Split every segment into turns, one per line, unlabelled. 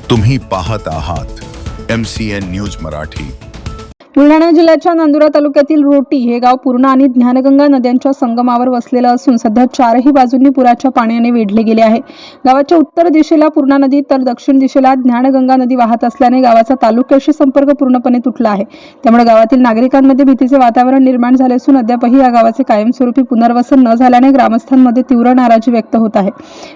तुम्ही पाहत आहात MCN न्यूज मराठी।
बुलढाणा जिल्ह्याच्या नांदुरा तालुक्यातील रोटी हे गाव पूर्णा आणि ज्ञानगंगा नद्यांच्या संगमावर वसलेलं असून सध्या चारही बाजूंनी पुराच्या पाण्याने वेढले गेले आहे। गावाच्या उत्तर दिशेला पूर्णा नदी तर दक्षिण दिशेला ज्ञानगंगा नदी वाहत असल्याने गावाचा तालुक्याशी संपर्क पूर्णपणे तुटला आहे। त्यामुळे गावातील नागरिकांमध्ये भीतीचे वातावरण निर्माण झाले असून अद्यापही या गावाचे कायमस्वरूपी पुनर्वसन न झाल्याने ग्रामस्थांमध्ये तीव्र नाराजी व्यक्त होत आहे।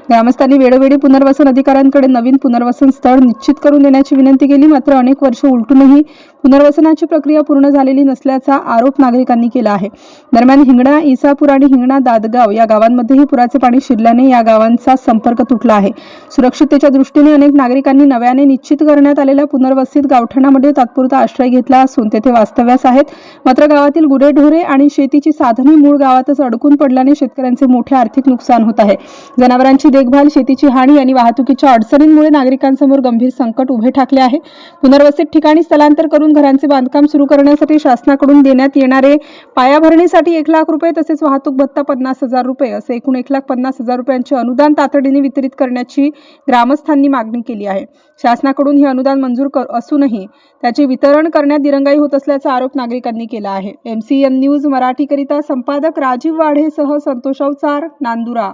ग्रामस्थांनी वेळोवेळी पुनर्वसन अधिकाऱ्यांकडे नवीन पुनर्वसन स्थळ निश्चित करून देण्याची विनंती केली, मात्र अनेक वर्ष उलटूनही पुनर्वसनाची प्रक्रिया पूर्ण झालेली नसल्याचा आरोप नागरिकांनी केला आहे। दरम्यान हिंगणा, इसापूर आणि हिंगणा दादगाव या गावांमध्येही पुराचे पाणी शिरल्याने या गावांचा संपर्क तुटला आहे। सुरक्षिततेच्या दृष्टीने अनेक नागरिकांनी नव्याने निश्चित करण्यात आलेल्या पुनर्वसित गावठाणामध्ये तात्पुरता आश्रय घेतला असून तेथे वास्तव्यास आहेत। मात्र गावातील गुरेढोरे आणि शेतीची साधने मूळ गावातच अडकून पडल्याने शेतकऱ्यांचे मोठे आर्थिक नुकसान होत आहे। जनावरांची देखभाल, शेतीची हानी आणि वाहतुकीच्या अडचणींमुळे नागरिकांसमोर गंभीर संकट उभे ठाकले आहे। पुनर्वसित ठिकाणी स्थलांतर करून घरांचे बांधकाम सुरू करण्यासाठी शासनाकडून देण्यात येणारे पायाभरणीसाठी 1 लाख रुपये तसेच वाहतूक भत्ता 50,000 रुपये असे एकूण 1,50,000 रुपयांचे अनुदान तातडीने वितरित करण्याची ग्रामस्थांनी मागणी केली आहे। शासनाकडून हे अनुदान मंजूर असूनही त्याचे वितरण करण्यात दिरंगाई होत असल्याचा आरोप नागरिकांनी केला आहे। MCN न्यूज मराठीकरिता संपादक राजीव वाढेसह संतोष अवचार, नांदुरा।